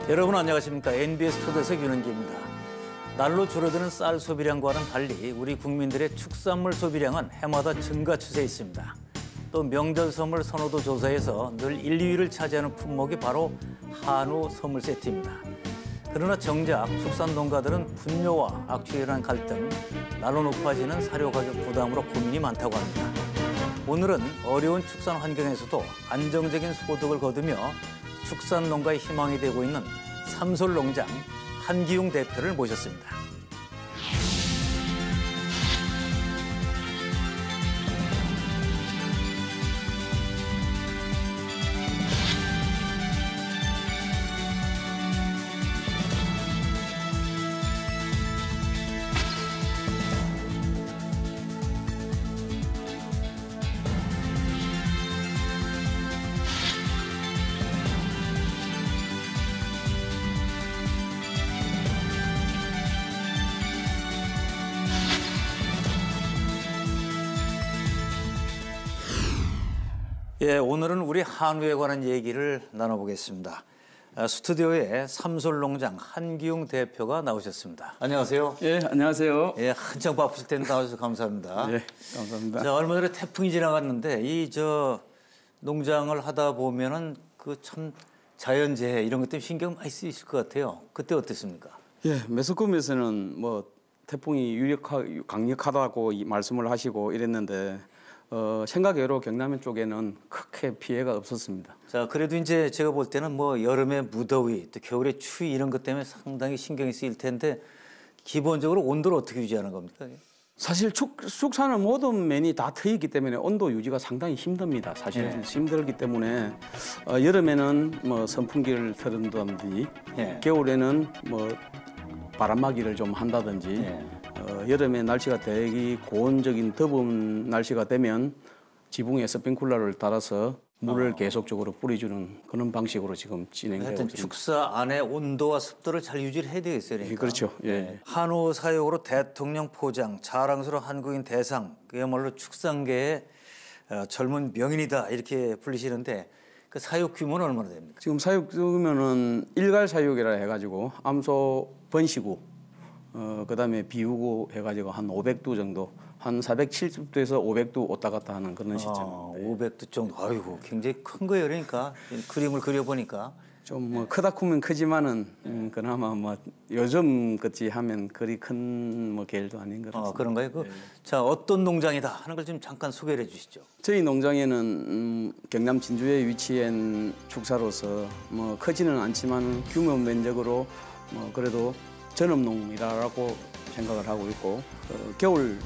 여러분 안녕하십니까? NBS 초대석 윤은기입니다. 날로 줄어드는 쌀 소비량과는 달리 우리 국민들의 축산물 소비량은 해마다 증가 추세에 있습니다. 또 명절 선물 선호도 조사에서 늘 1, 2위를 차지하는 품목이 바로 한우 선물 세트입니다. 그러나 정작 축산 농가들은 분뇨와 악취에 대한 갈등, 날로 높아지는 사료 가격 부담으로 고민이 많다고 합니다. 오늘은 어려운 축산 환경에서도 안정적인 소득을 거두며 축산 농가의 희망이 되고 있는 삼솔농장 한기웅 대표를 모셨습니다. 예, 오늘은 우리 한우에 관한 얘기를 나눠보겠습니다. 스튜디오에 삼솔농장 한기웅 대표가 나오셨습니다. 안녕하세요. 예, 안녕하세요. 예, 한창 바쁘실 텐데 나와주셔서 감사합니다. 예, 감사합니다. 자, 얼마 전에 태풍이 지나갔는데 농장을 하다 보면은 그 참 자연재해 이런 것 때문에 신경 많이 쓰이실 것 같아요. 그때 어땠습니까? 예, 매스컴에서는 뭐 태풍이 강력하다고 말씀을 하시고 이랬는데 생각외로 경남면 쪽에는 크게 피해가 없었습니다. 자, 그래도 이제 제가 볼 때는 뭐 여름에 무더위, 또 겨울에 추위 이런 것 때문에 상당히 신경이 쓰일 텐데 기본적으로 온도를 어떻게 유지하는 겁니까? 사실 축사는 모든 면이 다 트이기 때문에 온도 유지가 상당히 힘듭니다. 사실 예. 힘들기 때문에 여름에는 뭐 선풍기를 틀은다든지 겨울에는 뭐 바람막이를 좀 한다든지 여름에 날씨가 되게 고온적인 더운 날씨가 되면 지붕에 스프링클러를 달아서 물을 계속적으로 뿌려주는 그런 방식으로 지금 진행되고 있습니다. 하여튼 축사 안에 온도와 습도를 잘 유지를 해야 되겠어요. 그러니까. 그렇죠. 예. 한우 사육으로 대통령 포장, 자랑스러운 한국인 대상, 그야말로 축산계의 젊은 명인이다 이렇게 불리시는데 그 사육 규모는 얼마나 됩니까? 지금 사육 규모는 일괄 사육이라 해가지고 암소 번식우 그다음에 비우고 해가지고 한 500두 정도, 한 470두에서 500두 왔다 갔다 하는 그런 시점입니다. 500두 정도, 아이고 굉장히 큰 거예요. 그러니까 그림을 그려보니까 좀 뭐 크다 크면 크지만은 그나마 뭐 요즘 같이 하면 그리 큰 뭐 계열도 아닌 것 같습니다. 그런가요? 자, 어떤 농장이다 하는 걸 좀 잠깐 소개를 해주시죠. 저희 농장에는 경남 진주에 위치한 축사로서 뭐 크지는 않지만 규모 면적으로 뭐 그래도 전업농이라고 생각을 하고 있고 겨울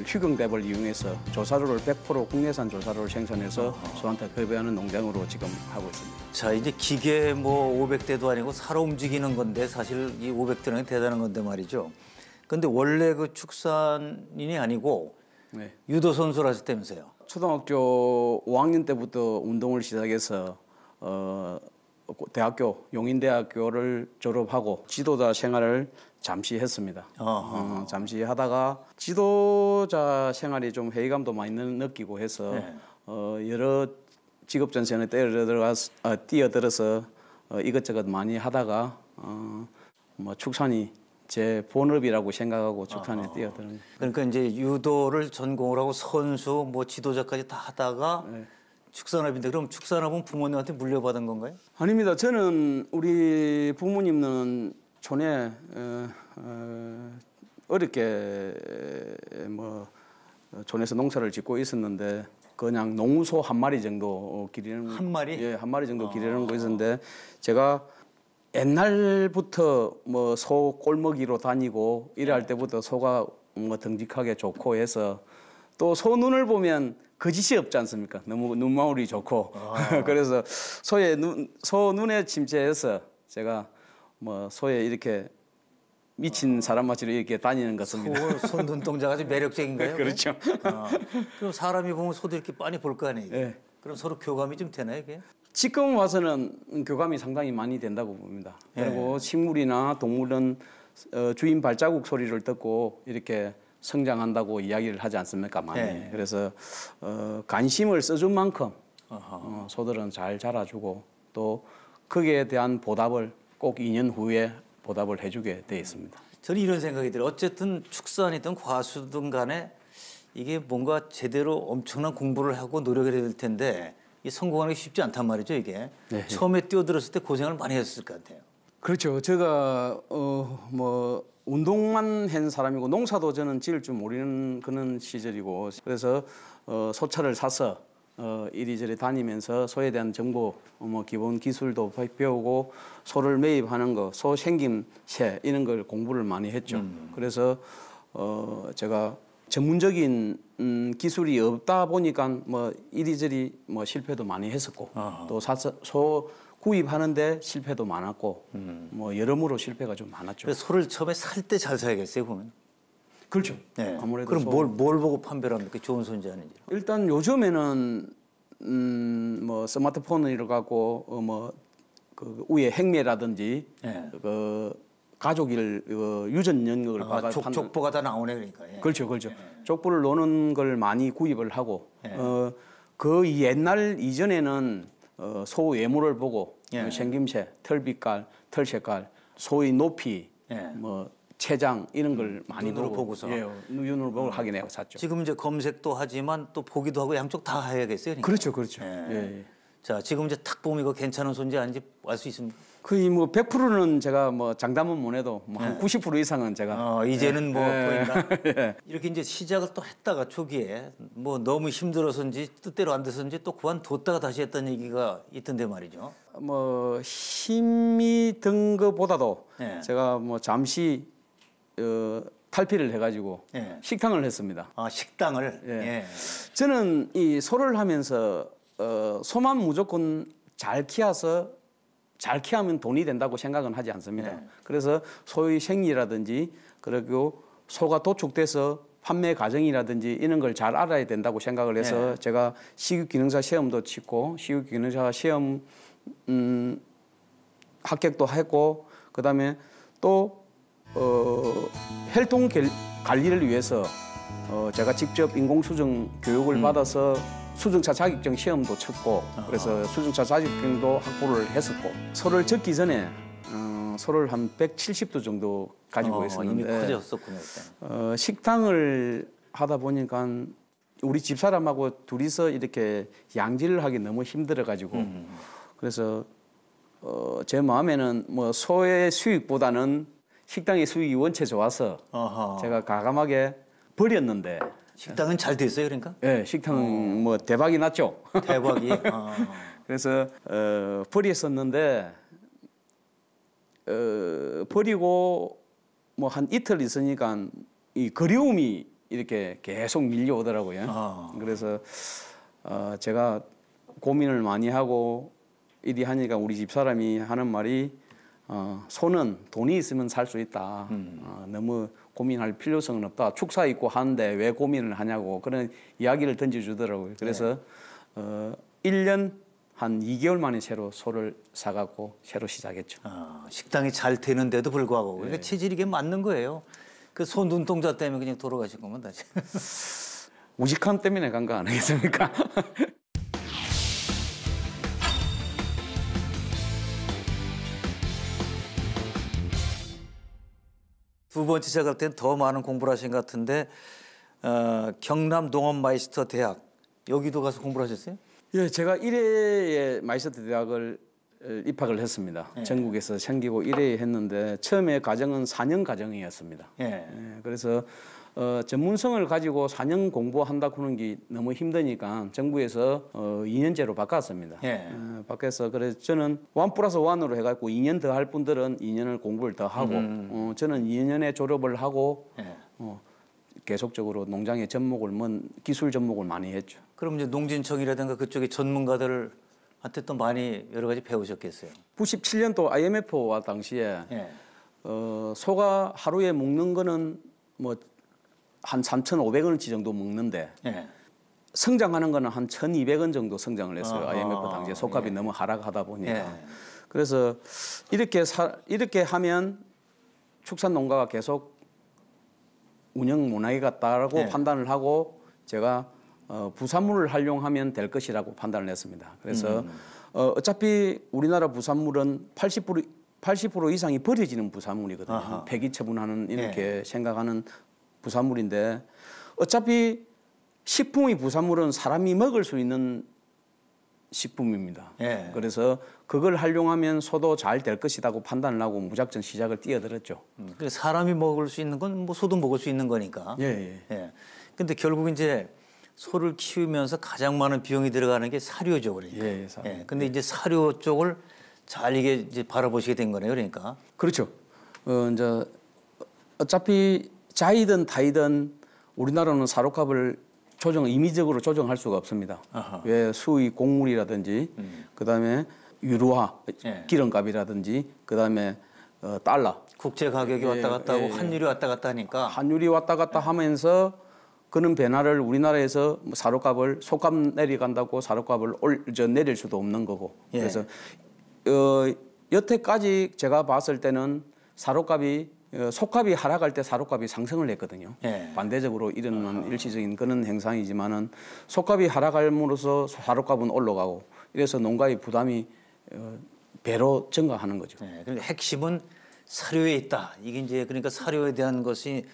휴경대를 이용해서 조사료를 100% 국내산 조사료를 생산해서 소한테 급여하는 농장으로 지금 하고 있습니다. 자, 이제 기계 뭐 500대도 아니고 살아 움직이는 건데 사실 이 500대는 대단한 건데 말이죠. 근데 원래 그 축산인이 아니고 유도 선수를 하셨다면서요? 초등학교 5학년 때부터 운동을 시작해서 대학교 용인대학교를 졸업하고 지도자 생활을 잠시 했습니다. 잠시 하다가 지도자 생활이 좀 회의감도 많이 느끼고 해서 여러 직업 전선에 뛰어들어서 이것저것 많이 하다가 뭐 축산이 제 본업이라고 생각하고 축산에 뛰어드는. 그러니까 이제 유도를 전공을 하고 선수, 뭐 지도자까지 다 하다가 축산업인데 그럼 축산업은 부모님한테 물려받은 건가요? 아닙니다. 저는 우리 부모님은 촌에 어렵게 뭐 촌에서 농사를 짓고 있었는데 그냥 농소 한 마리 정도 기르는 한 마리? 예, 한 마리 정도 기르는 거 있었는데 제가 옛날부터 뭐 소 꼴먹이로 다니고 일할 때부터 소가 뭐 덩직하게 좋고 해서 또 소 눈을 보면 거짓이 없지 않습니까? 너무 눈망울이 좋고 그래서 소 눈에 침체해서 제가 뭐 소에 이렇게 미친 사람같이 이렇게 다니는 것 같습니다. 손 눈동자가 아주 매력적인가요? 그렇죠. 그럼 사람이 보면 소도 이렇게 빤히 볼 거 아니에요? 네. 그럼 서로 교감이 좀 되나요, 이게? 지금 와서는 교감이 상당히 많이 된다고 봅니다. 그리고 식물이나 동물은 주인 발자국 소리를 듣고 이렇게 성장한다고 이야기를 하지 않습니까? 많이. 그래서 관심을 써준 만큼 소들은 잘 자라주고 또 거기에 대한 보답을 꼭 2년 후에 보답을 해주게 돼 있습니다. 저는 이런 생각이 들어요. 어쨌든 축산이든 과수든 간에 이게 뭔가 제대로 엄청난 공부를 하고 노력을 해야 될 텐데 이 성공하는 게 쉽지 않단 말이죠, 이게. 네. 처음에 뛰어들었을 때 고생을 많이 했을 것 같아요. 그렇죠. 제가 뭐 운동만 한 사람이고 농사도 저는 지을 줄 모르는 그런 시절이고 그래서 소차를 사서 이리저리 다니면서 소에 대한 정보, 뭐 기본 기술도 배우고 소를 매입하는 거, 소 생김새 이런 걸 공부를 많이 했죠. 그래서 제가 전문적인 기술이 없다 보니까 뭐 이리저리 뭐 실패도 많이 했었고 또 소 구입하는데 실패도 많았고 뭐 여러모로 실패가 좀 많았죠. 그래서 소를 처음에 살 때 잘 사야겠어요, 보면. 그렇죠. 네. 아무래도 그럼 뭘 보고 판별을 합니까? 좋은 소인지 아닌지. 일단 요즘에는 뭐 스마트폰을 갖고 뭐 그 위에 행매라든지 네. 그 가족일 유전 연극을 족보가 다 나오네 그러니까. 예. 그렇죠, 그렇죠. 족보를 놓는 걸 많이 구입을 하고 예. 그 옛날 이전에는 소 외모를 보고 예. 생김새, 털 빛깔, 털 색깔, 소의 높이, 예. 뭐 체장 이런 걸 많이 눈으로 보고서. 예, 눈으로 보고 확인해서 샀죠. 지금 이제 검색도 하지만 또 보기도 하고 양쪽 다 해야겠어요. 그러니까. 그렇죠, 그렇죠. 예. 예. 자, 지금 이제 탁 보면 이거 괜찮은 소인지 아닌지 알 수 있습니까? 거의 뭐 100%는 제가 뭐 장담은 못 해도 뭐 한 90% 이상은 제가 이제는 뭐 보인다. 예. 이렇게 이제 시작을 또 했다가 초기에 뭐 너무 힘들어서인지 뜻대로 안 돼서인지 또 그만뒀다가 다시 했다는 얘기가 있던데 말이죠. 뭐 힘이 든 것보다도 예. 제가 뭐 잠시 탈피를 해가지고 예. 식당을 했습니다. 아, 식당을. 예. 예. 저는 이 소를 하면서 소만 무조건 잘 키워서 잘 키우면 돈이 된다고 생각은 하지 않습니다. 예. 그래서 소의 생리라든지 그리고 소가 도축돼서 판매 과정이라든지 이런 걸 잘 알아야 된다고 생각을 해서 예. 제가 식육기능사 시험도 치고 식육기능사 시험 합격도 했고 그다음에 또 혈통 관리를 위해서 제가 직접 인공수정 교육을 받아서 수정차 자격증 시험도 쳤고 그래서 수정차 자격증도 확보를 했었고 소를 젓기 전에 소를 한 170도 정도 가지고 있었는데 이미 커졌었군요. 그때. 식당을 하다 보니까 우리 집사람하고 둘이서 이렇게 양질을 하기 너무 힘들어 가지고 그래서 제 마음에는 뭐 소의 수익보다는 식당의 수익이 원체 좋아서 제가 과감하게 버렸는데 식당은 잘 됐어요, 그러니까? 예, 식당 뭐 대박이 났죠. 대박이. 그래서 버렸었는데 버리고 뭐 한 이틀 있으니까 이 그리움이 이렇게 계속 밀려오더라고요. 그래서 제가 고민을 많이 하고 이리 하니까 우리 집사람이 하는 말이 소는 돈이 있으면 살 수 있다. 너무 고민할 필요성은 없다. 축사 있고 하는데 왜 고민을 하냐고 그런 이야기를 던져주더라고요. 그래서 1년 한 2개월 만에 새로 소를 사갖고 새로 시작했죠. 식당이 잘 되는데도 불구하고 그러니까 체질이 이게 맞는 거예요. 그 소 눈동자 때문에 그냥 돌아가신 거면 다시. 우직함 때문에 간 거 아니겠습니까? 두 번째 시작할 때는 더 많은 공부를 하신 것 같은데 경남 농업마이스터 대학 여기도 가서 공부를 하셨어요? 예, 제가 1회에 마이스터 대학을 입학을 했습니다. 전국에서 생기고 1회 했는데 처음에 과정은 4년 과정이었습니다. 예, 그래서 전문성을 가지고 4년 공부한다고 하는 게 너무 힘드니까 정부에서 2년제로 바꿨습니다. 바뀌어서 그래서 저는 1+1으로 해갖고 2년 더 할 분들은 2년을 공부를 더 하고 저는 2년에 졸업을 하고 계속적으로 농장의 기술 접목을 많이 했죠. 그럼 이제 농진청이라든가 그쪽의 전문가들한테 또 많이 여러 가지 배우셨겠어요. 97년도 IMF와 당시에 소가 하루에 먹는 거는 뭐 한 3,500원어치 정도 먹는데 성장하는 거는 한 1,200원 정도 성장을 했어요. IMF 당시에 소값이 너무 하락하다 보니까. 그래서 이렇게 하면 축산 농가가 계속 운영 못 하겠다라고 판단을 하고 제가 부산물을 활용하면 될 것이라고 판단을 했습니다. 그래서 어차피 우리나라 부산물은 80% 이상이 버려지는 부산물이거든요. 아하. 폐기 처분하는 이렇게 생각하는 부산물인데 어차피 식품의 부산물은 사람이 먹을 수 있는 식품입니다. 예. 그래서 그걸 활용하면 소도 잘 될 것이라고 판단을 하고 무작정 시작을 뛰어들었죠. 그 사람이 먹을 수 있는 건 뭐 소도 먹을 수 있는 거니까. 예. 예. 근데 결국 이제 소를 키우면서 가장 많은 비용이 들어가는 게 사료죠, 그러니까. 예, 사료. 근데 이제 사료 쪽을 잘 이게 이제 바라보시게 된 거네요, 그러니까. 그렇죠. 이제 어차피 자이든 타이든 우리나라는 사료값을 임의적으로 조정할 수가 없습니다. 아하. 왜 수의 곡물이라든지 그다음에 유로화 예. 기름값이라든지 그다음에 달러 국제 가격이 왔다 갔다 하고 예. 환율이 왔다 갔다 하니까. 환율이 왔다 갔다 하면서 그런 변화를 우리나라에서 사료값을 소값 내려간다고 사료값을 내릴 수도 없는 거고 예. 그래서 여태까지 제가 봤을 때는 사료값이 소값이 하락할 때 사료값이 상승을 했거든요. 예. 반대적으로 일어나는 일시적인 그런 행상이지만은 소값이 하락함으로써 사료값은 올라가고 이래서 농가의 부담이 배로 증가하는 거죠. 네, 그러니까 핵심은 사료에 있다. 이게 이제 그러니까 사료에 대한 것이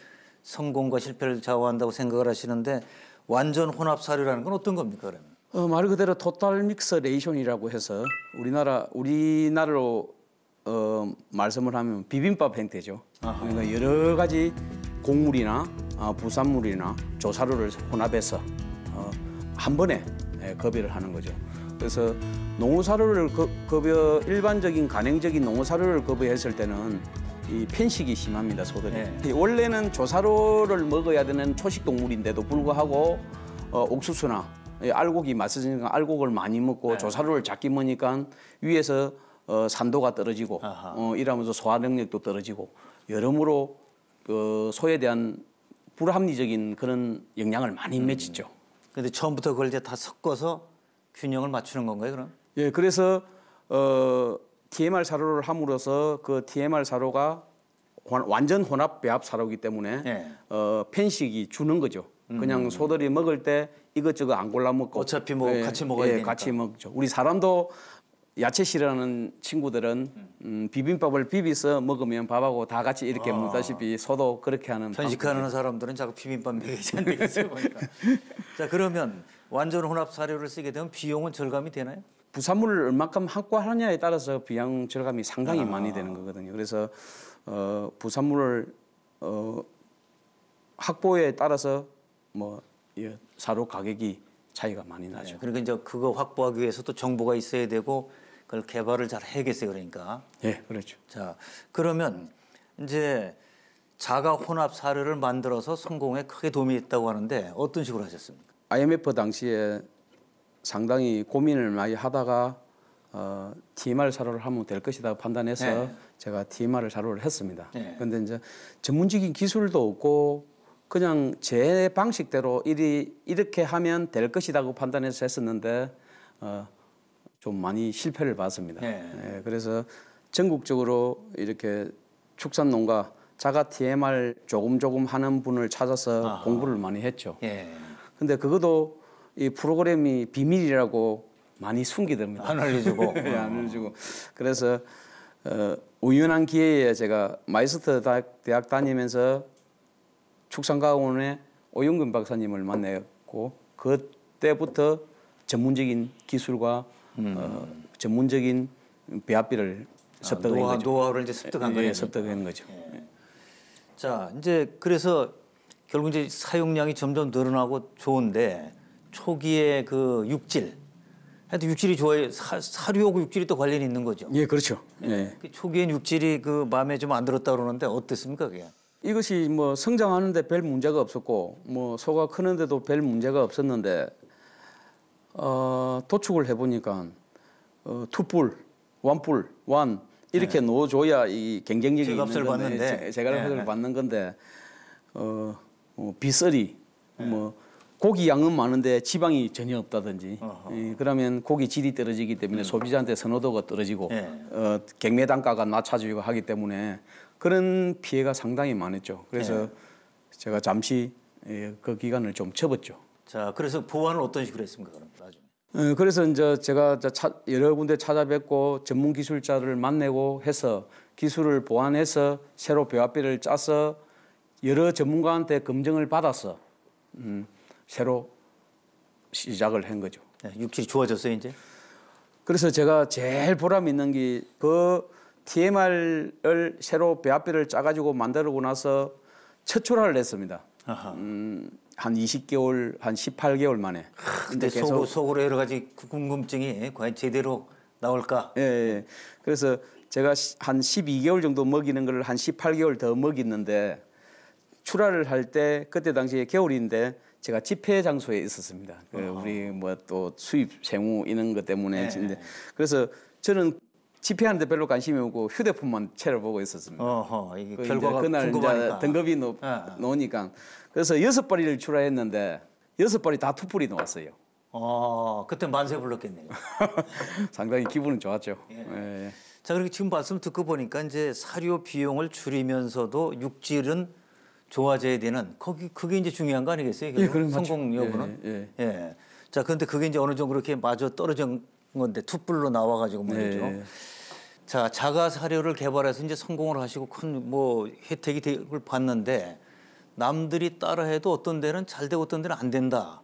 성공과 실패를 좌우한다고 생각을 하시는데 완전 혼합 사료라는 건 어떤 겁니까, 그러면? 말 그대로 토탈 믹스 레이션이라고 해서 우리나라로 말씀을 하면 비빔밥 형태죠. 그러니까 여러 가지 곡물이나 부산물이나 조사료를 혼합해서 한 번에 급여를 하는 거죠. 그래서 농어사료를 일반적인 간행적인 농어사료를 급여했을 때는 이 편식이 심합니다, 소들이. 네. 원래는 조사료를 먹어야 되는 초식 동물인데도 불구하고 옥수수나 알곡이 맛있으니까 알곡을 많이 먹고 네. 조사료를 작게 먹으니까 위에서 산도가 떨어지고 이러면서 소화 능력도 떨어지고 여러모로 소에 대한 불합리적인 그런 영향을 많이 미치죠. 근데 처음부터 그걸 이제 다 섞어서 균형을 맞추는 건가요, 그럼? 예, 그래서 TMR 사료를 함으로써 그 TMR 사료가 완전 혼합 배합 사료이기 때문에 예. 편식이 주는 거죠. 그냥 소들이 먹을 때 이것저것 안 골라 먹고 어차피 뭐 같이 먹어야 되니까. 같이 먹죠. 우리 사람도 야채 싫어하는 친구들은 비빔밥을 비비서 먹으면 밥하고 다 같이 이렇게 먹다시피 소도 그렇게 하는 편식하는 사람들은 자꾸 비빔밥 먹이지 안 되겠어요, 보니까. 자, 그러면 완전 혼합 사료를 쓰게 되면 비용은 절감이 되나요? 부산물을 얼마큼 확보하느냐에 따라서 비용 절감이 상당히 많이 되는 거거든요. 그래서 부산물을 확보에 따라서 사료 가격이 차이가 많이 나죠. 네, 그러니까 이제 그거 확보하기 위해서 또 정보가 있어야 되고 그걸 개발을 잘 해야겠어요, 그러니까. 예, 그렇죠. 자, 그러면 이제 자가 혼합 사료를 만들어서 성공에 크게 도움이 됐다고 하는데 어떤 식으로 하셨습니까? IMF 당시에 상당히 고민을 많이 하다가 TMR 사료를 하면 될 것이다 판단해서 네. 제가 TMR 사료를 했습니다. 네. 그런데 이제 전문적인 기술도 없고 그냥 제 방식대로 이렇게 하면 될 것이라고 판단해서 했었는데 좀 많이 실패를 봤습니다. 네. 예, 그래서 전국적으로 이렇게 축산 농가 자가 TMR 조금 하는 분을 찾아서 공부를 많이 했죠. 예. 근데 그것도 이 프로그램이 비밀이라고 많이 숨기더랍니다. 안 알려주고. 예, 안 알려주고. 그래서 우연한 기회에 제가 마이스터 대학 다니면서 축산과학원의 오영근 박사님을 만났고 그때부터 전문적인 기술과 전문적인 배합비를 습득한 거죠. 노하우를 이제 습득한 거예요. 예, 습득한 거죠. 자, 이제 그래서 결국 이제 사용량이 점점 늘어나고 좋은데 초기에 그 육질, 하여튼 육질이 좋아요. 사료하고 육질이 또 관련이 있는 거죠. 예, 그렇죠. 예. 그 초기엔 육질이 그 마음에 좀 안 들었다 그러는데 어땠습니까, 그게? 이것이 뭐 성장하는데 별 문제가 없었고 뭐 소가 크는데도 별 문제가 없었는데 도축을 해보니까 투뿔, 완뿔, 완 이렇게 넣어줘야 이 경쟁력이 제값을 있는 건데, 받는데. 제값을 네. 받는 건데 비서리 뭐 고기 양은 많은데 지방이 전혀 없다든지 그러면 고기 질이 떨어지기 때문에 소비자한테 선호도가 떨어지고 네. 경매 단가가 낮아지고 하기 때문에 그런 피해가 상당히 많았죠. 그래서 제가 잠시 그 기간을 좀 접었죠. 자, 그래서 보완을 어떤 식으로 했습니까, 그럼 나중에? 그래서 이제 제가 여러 군데 찾아뵙고 전문 기술자를 만나고 해서 기술을 보완해서 새로 배합비를 짜서 여러 전문가한테 검증을 받아서 새로 시작을 한 거죠. 네, 육질이 좋아졌어요 이제? 그래서 제가 제일 보람 있는 게 그 TMR을 새로 배합비를 짜가지고 만들고 나서 첫 출하를 냈습니다. 한 20개월, 한 18개월 만에. 근데 속으로 여러 가지 궁금증이 과연 제대로 나올까? 예, 예. 그래서 제가 한 12개월 정도 먹이는 걸 한 18개월 더 먹이는데 출하를 할 때 그때 당시에 겨울인데 제가 집회 장소에 있었습니다. 우리 뭐 또 수입 생우 이런 것 때문에. 네. 그래서 저는 집회하는데 별로 관심이 없고 휴대폰만 채려보고 있었습니다. 이게 그 결과가 그날 궁금하니까. 이제 등급이 놓으니까 그래서 6벌이를 출하했는데 6벌이 다 투뿔이 나왔어요. 그때 만세 불렀겠네요. 상당히 기분은 좋았죠. 예. 예. 자, 그리고 지금 말씀 듣고 보니까 이제 사료 비용을 줄이면서도 육질은 좋아져야 되는 그게 이제 중요한 거 아니겠어요? 예, 그럼 성공 맞죠. 여부는. 예. 자, 그런데 그게 이제 어느 정도 그렇게 마저 떨어진 건데 투뿔로 나와가지고 말이죠. 예. 자, 자가 사료를 개발해서 이제 성공을 하시고 큰 뭐 혜택이 걸 봤는데 남들이 따라해도 어떤 데는 잘 되고 어떤 데는 안 된다.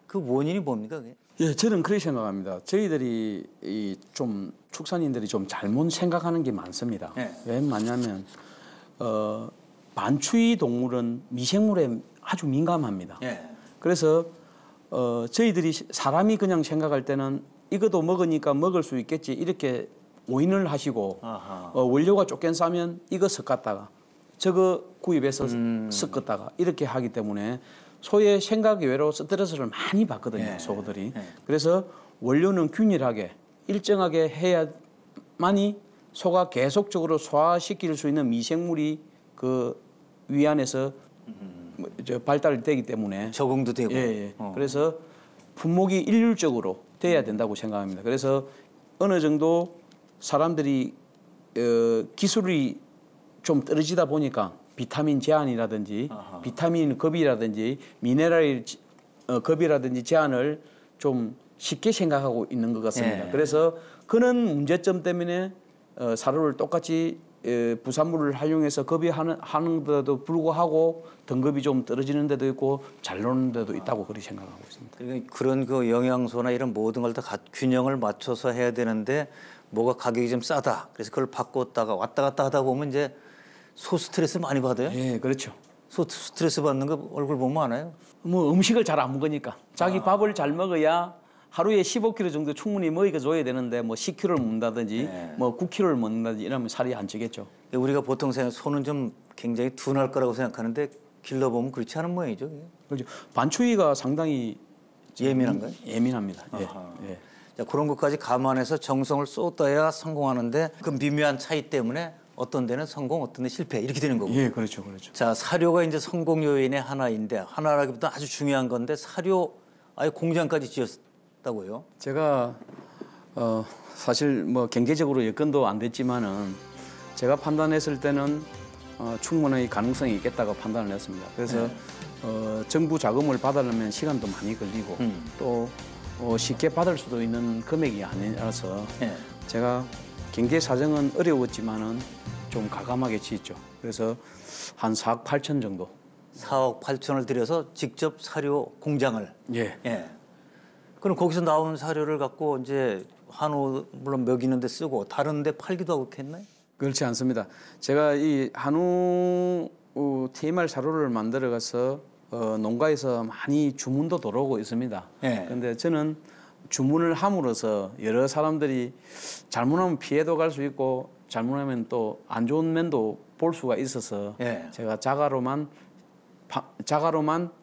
그 원인이 뭡니까? 그게? 예, 저는 그렇게 생각합니다. 저희들이 좀 축산인들이 좀 잘못 생각하는 게 많습니다. 예. 왜 많냐면 반추위 동물은 미생물에 아주 민감합니다. 예. 그래서 저희들이 사람이 그냥 생각할 때는 이것도 먹으니까 먹을 수 있겠지 이렇게 오인을 하시고 원료가 조금 싸면 이거 섞었다가 저거 구입해서 섞었다가 이렇게 하기 때문에 소의 생각 외로 스트레스를 많이 받거든요. 예. 소들이. 예. 그래서 원료는 균일하게 일정하게 해야만이 소가 계속적으로 소화시킬 수 있는 미생물이 그 위안에서 발달되기 때문에 적응도 되고. 예. 그래서 품목이 일률적으로 돼야 된다고 생각합니다. 그래서 어느 정도 사람들이 기술이 좀 떨어지다 보니까 비타민 제한이라든지 비타민 급이라든지 미네랄 급이라든지 제한을 좀 쉽게 생각하고 있는 것 같습니다. 예. 그래서 그런 문제점 때문에 사료를 똑같이 부산물을 활용해서 급여하는데도 불구하고 등급이 좀 떨어지는 데도 있고 잘 노는 데도 있다고 그렇게 생각하고 있습니다. 그런 그 영양소나 이런 모든 걸 다 균형을 맞춰서 해야 되는데 뭐가 가격이 좀 싸다. 그래서 그걸 바꿨다가 왔다 갔다 하다 보면 이제 소 스트레스 많이 받아요? 예, 그렇죠. 소 스트레스 받는 거 얼굴 보면 알아요? 뭐 음식을 잘 안 먹으니까 자기 밥을 잘 먹어야 하루에 15kg 정도 충분히 먹여줘야 되는데 뭐 10kg를 먹는다든지 네. 뭐 9kg를 먹는다든지 이러면 살이 안 찌겠죠. 우리가 보통 생각 소는 좀 굉장히 둔할 거라고 생각하는데 길러보면 그렇지 않은 모양이죠. 그게. 그렇죠. 반추위가 상당히 예민한가요? 예민합니다. 아하. 예. 자, 그런 것까지 감안해서 정성을 쏟아야 성공하는데 그 미묘한 차이 때문에 어떤 데는 성공, 어떤 데는 실패 이렇게 되는 거고. 예, 그렇죠, 그렇죠. 자, 사료가 이제 성공 요인의 하나인데 하나라기보다 아주 중요한 건데 사료 아예 공장까지 지었다고요? 제가 사실 뭐 경제적으로 여건도 안 됐지만은 제가 판단했을 때는 충분히 가능성이 있겠다고 판단을 했습니다. 그래서 정부 자금을 받으려면 시간도 많이 걸리고 또 쉽게 받을 수도 있는 금액이 아니라서 네. 제가 경제 사정은 어려웠지만은 좀 가감하게 지었죠. 그래서 한 4억 8천 정도. 4억 8천을 들여서 직접 사료 공장을. 예. 예. 그럼 거기서 나온 사료를 갖고 이제 한우 물론 먹이는 데 쓰고 다른 데 팔기도 하고 그랬나요? 그렇지 않습니다. 제가 이 한우 TMR 사료를 만들어 가서 농가에서 많이 주문도 들어오고 있습니다. 그런데 예. 저는 주문을 함으로써 여러 사람들이 잘못하면 피해도 갈 수 있고 잘못하면 또 안 좋은 면도 볼 수가 있어서 예. 제가 자가로만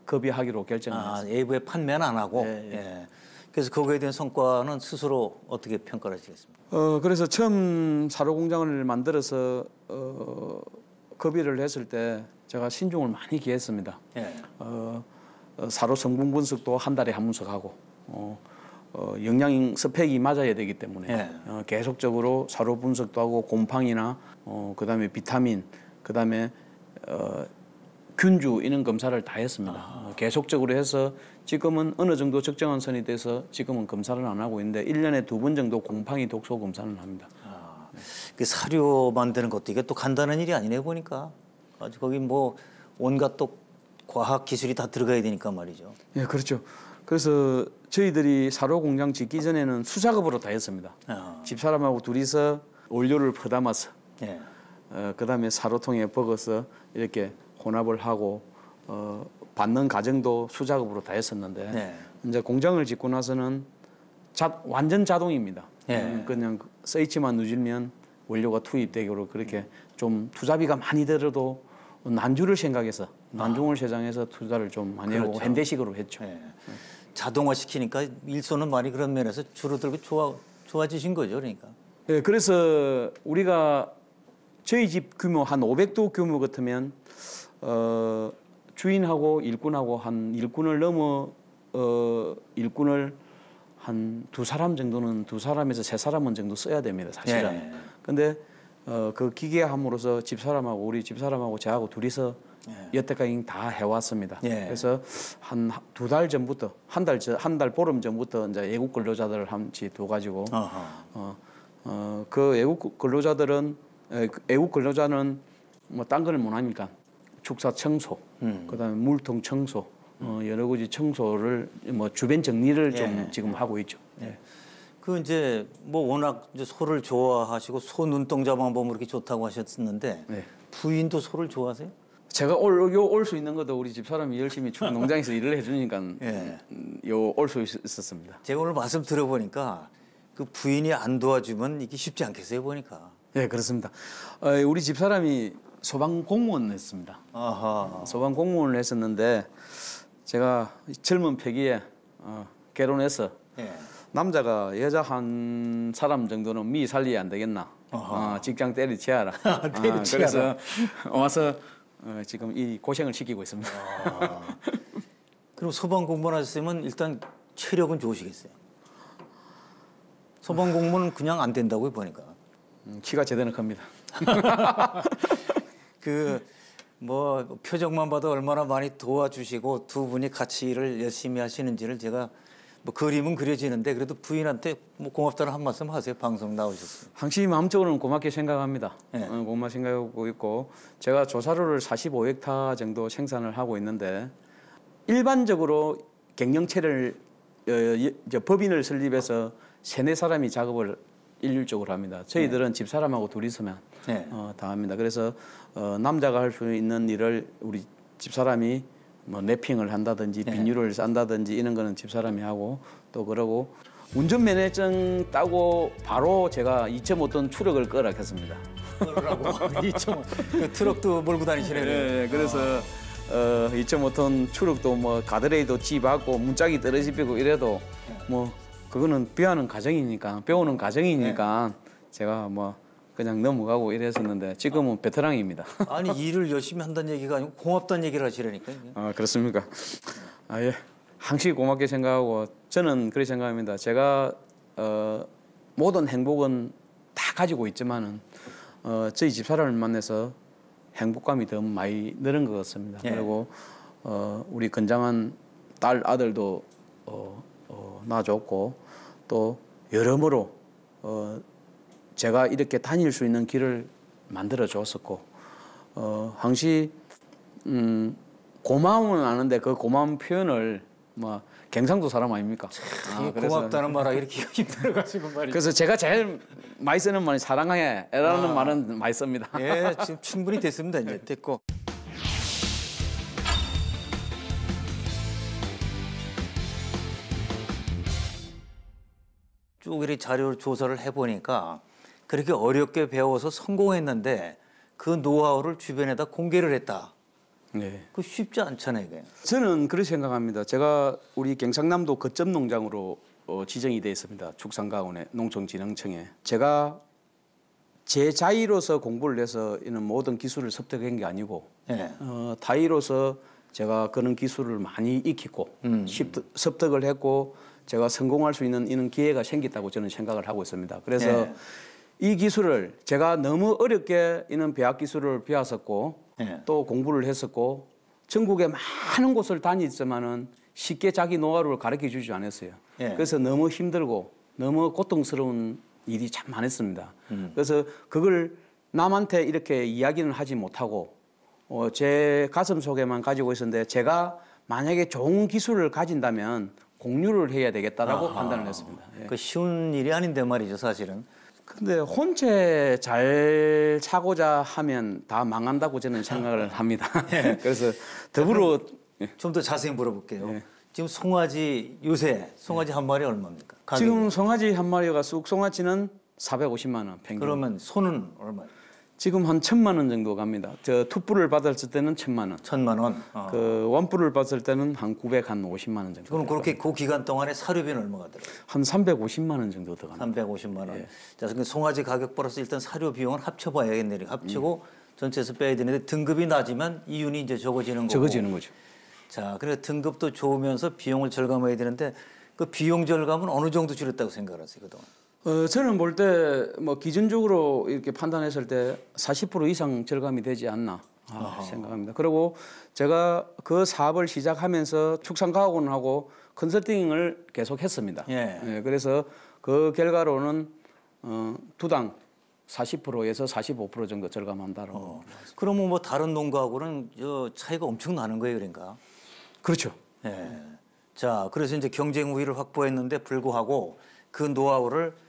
급여하기로 결정했습니다. 외부에 판매는 안 하고. 예, 예. 예. 그래서 거기에 대한 성과는 스스로 어떻게 평가를 하시겠습니까? 그래서 처음 사료 공장을 만들어서 급여를 했을 때 제가 신중을 많이 기했습니다. 예. 사료 성분 분석도 한 달에 한 분석 하고 영양 스펙이 맞아야 되기 때문에 예. 계속적으로 사료 분석도 하고 곰팡이나 그다음에 비타민 그다음에 균주 이런 검사를 다 했습니다. 계속적으로 해서 지금은 어느 정도 적정한 선이 돼서 지금은 검사를 안 하고 있는데 1년에 2번 정도 곰팡이 독소 검사를 합니다. 그 사료 만드는 것도 이게 또 간단한 일이 아니네 보니까. 아주 거기 뭐 온갖 또 과학 기술이 다 들어가야 되니까 말이죠. 예, 그렇죠. 그래서 저희들이 사료 공장 짓기 전에는 수작업으로 다 했습니다. 집사람하고 둘이서 원료를 퍼담아서 예. 그다음에 사료통에 버거서 이렇게 혼합을 하고 받는 과정도 수작업으로 다 했었는데 네. 이제 공장을 짓고 나서는 완전 자동입니다. 예. 그냥 스위치만 누르면 원료가 투입되기로 그렇게 좀 투자비가 많이 들어도 난주를 생각해서 난중을 세장해서 투자를 좀 많이 하고 그렇죠. 현대식으로 했죠. 예. 자동화 시키니까 일손은 많이 그런 면에서 줄어들고 좋아지신 거죠, 그러니까. 예, 그래서 우리가 저희 집 규모 한 500도 규모 같으면 주인하고 일꾼하고 한 일꾼을 넘어 일꾼을 한 2사람 정도는 2사람에서 3사람은 정도 써야 됩니다, 사실은. 예. 근데 그 기계함으로써 집사람하고 우리 집사람하고 저하고 둘이서 여태까지 다 해왔습니다. 예. 그래서 한 2달 전부터 한 달 보름 전부터 이제 외국 근로자들을 함께 둬가지고 그 외국 근로자들은 외국 근로자는 뭐 딴 거는 못 하니까 축사 청소, 그다음에 물통 청소, 여러 가지 청소를 뭐 주변 정리를 좀 지금 하고 있죠. 예. 그 이제 뭐 워낙 이제 소를 좋아하시고 소 눈동자만 보면 이렇게 좋다고 하셨었는데 네. 부인도 소를 좋아하세요? 제가 올 수 있는 것도 우리 집사람이 열심히 농장에서 일을 해주니까 예. 올 수 있었습니다. 제가 오늘 말씀 들어보니까 그 부인이 안 도와주면 이게 쉽지 않겠어요, 보니까. 네, 그렇습니다. 우리 집사람이 소방 공무원을 했습니다. 아하. 소방 공무원을 했었는데 제가 젊은 패기에 결혼해서 예. 남자가 여자 한 사람 정도는 미 살려야 안 되겠나. 직장 때리치아라. 그래서 와서 지금 이 고생을 시키고 있습니다. 그럼 소방 공무원 하셨으면 일단 체력은 좋으시겠어요? 소방 공무원은 그냥 안 된다고요, 보니까. 키가 제대로 큽니다. 그 뭐 표정만 봐도 얼마나 많이 도와주시고 두 분이 같이 일을 열심히 하시는지를 제가 뭐 그림은 그려지는데 그래도 부인한테 뭐 고맙다는 한 말씀 하세요. 방송 나오셨어요. 항시 마음적으로는 고맙게 생각합니다. 네. 고맙게 생각하고 있고 제가 조사료를 45헥타 정도 생산을 하고 있는데 일반적으로 갱년체를 법인을 설립해서 3-4사람이 작업을 일률적으로 합니다. 저희들은 집사람하고 둘이서만 네. 다 합니다. 그래서 남자가 할 수 있는 일을 우리 집사람이 뭐 랩핑을 한다든지 비닐을 싼다든지 이런 거는 집사람이 하고 또 그러고 운전면허증 따고 바로 제가 2.5톤 트럭을 끌어 했습니다. 그러라고 2.5 트럭도 몰고 다니시네요. 네, 그래서 2.5톤 트럭도 뭐 가드레일도 찌받고 문짝이 떨어지고 이래도 뭐 그거는 배우는 과정이니까 제가 뭐 그냥 넘어가고 이랬었는데 지금은 베테랑입니다. 아니 일을 열심히 한다는 얘기가 아니고 고맙다는 얘기를 하시라니까요. 그렇습니까? 예. 항상 고맙게 생각하고 저는 그렇게 생각합니다. 제가 모든 행복은 다 가지고 있지만은 저희 집사람을 만나서 행복감이 더 많이 늘은 것 같습니다. 예. 그리고 우리 건장한 딸 아들도 낳아줬고 또 여러모로 제가 이렇게 다닐 수 있는 길을 만들어 줬었고 항시 고마움은 아는데 그 고마운 표현을 뭐 경상도 사람 아닙니까? 고맙다는 말하기 이렇게 힘들어가지고 말이죠. 그래서 제가 제일 많이 쓰는 말이 사랑해라는 말은 많이 씁니다. 예, 지금 충분히 됐습니다. 이제 됐고. 쭉 이렇게 자료 조사를 해보니까 그렇게 어렵게 배워서 성공했는데 그 노하우를 주변에다 공개를 했다. 네. 그 쉽지 않잖아요, 이게. 저는 그렇게 생각합니다. 제가 우리 경상남도 거점 농장으로 지정이 되어 있습니다. 축산가원의 농촌진흥청에. 제가 제 자의로서 공부를 해서 이런 모든 기술을 습득한 게 아니고 예. 타의로서 제가 그런 기술을 많이 익히고 습득을 했고 제가 성공할 수 있는 이런 기회가 생겼다고 저는 생각을 하고 있습니다. 그래서 예. 이 기술을 제가 너무 어렵게 이런 배학 기술을 배웠었고 예. 또 공부를 했었고 전국에 많은 곳을 다녔지만은 쉽게 자기 노하우를 가르쳐 주지 않았어요. 예. 그래서 너무 힘들고 너무 고통스러운 일이 참 많았습니다. 그래서 그걸 남한테 이렇게 이야기는 하지 못하고 제 가슴 속에만 가지고 있었는데 제가 만약에 좋은 기술을 가진다면 공유를 해야 되겠다라고 판단을 했습니다. 예. 그 쉬운 일이 아닌데 말이죠, 사실은. 근데 혼자 잘 사고자 하면 다 망한다고 저는 생각을 합니다. 그래서 더불어 좀 더 자세히 물어볼게요. 예. 지금 송아지 요새 송아지 한 마리 얼마입니까? 가격이? 지금 송아지 한 마리가 쑥송아지는 450만 원 평균. 그러면 소는 얼마? 지금 한 1,000만 원 정도 갑니다. 저 투뿔을 받았을 때는 1,000만 원. 1,000만 원. 그 원뿔을 받을 때는 한 950만 원 정도. 그럼 그렇게 그 기간 동안에 사료비는 얼마가 들어요? 한 350만 원 정도 더 갑니다. 350만 원. 자, 그 송아지 가격 벌어서 일단 사료 비용은 합쳐봐야겠네요. 합치고 전체에서 빼야 되는데 등급이 낮으면 이윤이 이제 적어지는 거고. 적어지는 거죠. 자, 그래 등급도 좋으면서 비용을 절감해야 되는데 그 비용 절감은 어느 정도 줄였다고 생각하세요, 그동안? 저는 볼 때 뭐 기준적으로 이렇게 판단했을 때 40% 이상 절감이 되지 않나 생각합니다. 그리고 제가 그 사업을 시작하면서 축산과학원하고 컨설팅을 계속했습니다. 예. 그래서 그 결과로는 두당 40%에서 45% 정도 절감한다라고. 그러면 뭐 다른 농가하고는 저 차이가 엄청 나는 거예요, 그러니까. 그렇죠. 예. 자, 그래서 이제 경쟁 우위를 확보했는데 불구하고 그 노하우를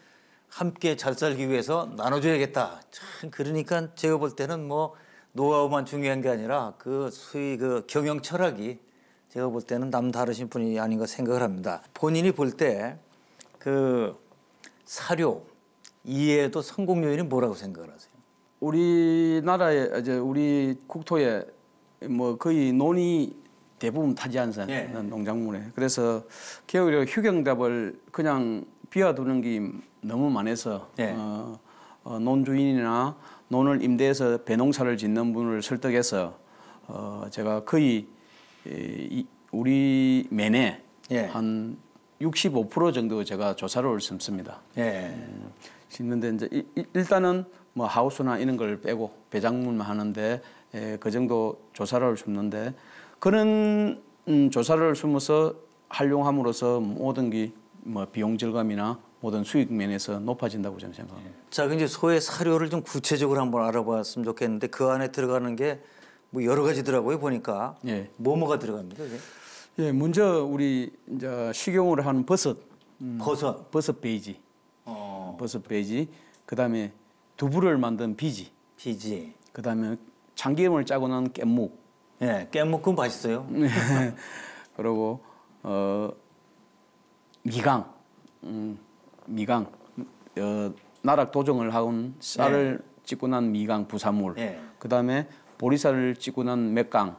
함께 잘 살기 위해서 나눠줘야겠다. 참 그러니까 제가 볼 때는 뭐 노하우만 중요한 게 아니라 그 소위 그 경영 철학이 제가 볼 때는 남다르신 분이 아닌가 생각을 합니다. 본인이 볼 때 그 사료 이외에도 성공 요인이 뭐라고 생각을 하세요? 우리나라에 이제 우리 국토에 뭐 거의 논이 대부분 타지않는 예. 농작물에 그래서 오히려 휴경답을 그냥 비워두는 게 너무 많아서 예. 논주인이나 논을 임대해서 배농사를 짓는 분을 설득해서 제가 거의 우리 매내 예. 한 65% 정도 제가 조사료를 심습니다. 예. 심는데 이제 일단은 뭐 하우스나 이런 걸 빼고 배작물만 하는데 그 정도 조사료를 심는데 그런 조사료를 심어서 활용함으로써 모든 게 뭐 비용 절감이나 모든 수익 면에서 높아진다고 저는 생각합니다. 자, 이제 소의 사료를 좀 구체적으로 한번 알아봤으면 좋겠는데 그 안에 들어가는 게 뭐 여러 가지더라고요 보니까. 예. 뭐가 들어갑니까? 이게? 예, 먼저 우리 이제 식용으로 하는 버섯, 버섯 베이지, 버섯 베이지, 그다음에 두부를 만든 비지, 비지. 그다음에 참기름을 짜고 난 깻묵, 예, 깻묵은 맛있어요. 그리고 미강, 미강, 나락 도정을 하온 쌀을 찌고 난 미강 부산물, 예. 그다음에 보리쌀을 찌고 난 맥강,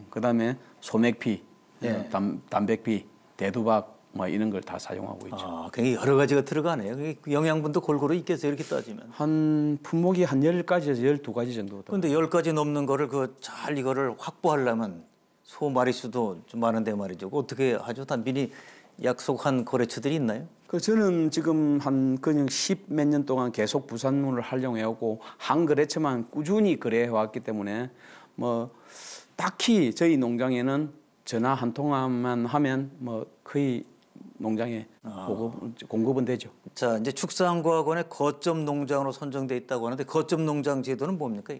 그다음에 소맥피, 예. 담백피, 대두박 뭐 이런 걸 다 사용하고 있죠. 아, 굉장히 여러 가지가 들어가네요. 영양분도 골고루 있겠어요. 이렇게 따지면. 한 품목이 한 10가지에서 12가지 정도. 그런데 10가지 넘는 거를 잘 이거를 확보하려면 소 마리수도 좀 많은데 말이죠. 어떻게 하죠? 단빈히 약속한 거래처들이 있나요? 저는 지금 한 그냥 10몇 년 동안 계속 부산물을 활용해오고 한 거래처만 꾸준히 거래해왔기 때문에 뭐 딱히 저희 농장에는 전화 한 통화만 하면 뭐 거의 농장에 공급은 되죠. 자, 이제 축산과학원의 거점 농장으로 선정돼 있다고 하는데 거점 농장 제도는 뭡니까?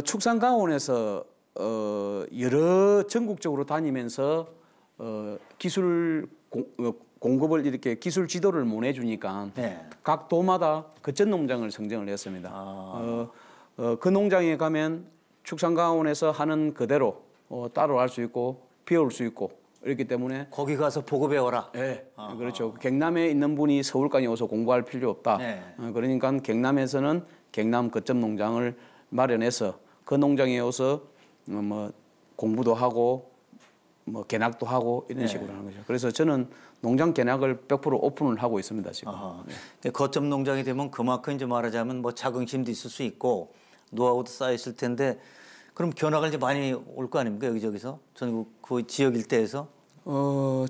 축산과학원에서 여러 전국적으로 다니면서 기술 공급을 이렇게 기술 지도를 못 해주니까 네. 각 도마다 거점 농장을 선정을 했습니다. 그 농장에 가면 축산과학원에서 하는 그대로 따로 할 수 있고 배울 수 있고 이렇기 때문에 거기 가서 보고 배워라. 네, 그렇죠. 경남에 있는 분이 서울까지 오서 공부할 필요 없다. 네. 그러니까 경남에서는 경남 거점 농장을 마련해서 그 농장에 오서 뭐 공부도 하고 뭐 개낙도 하고 이런 식으로 하는 거죠. 그래서 저는 농장 개낙을 100% 오픈을 하고 있습니다 지금. 네. 거점 농장이 되면 그만큼 이제 말하자면 뭐 자긍심도 있을 수 있고 노하우도 쌓여 있을 텐데 그럼 견학을 이제 많이 올 거 아닙니까 여기저기서 전국 그 지역 일대에서?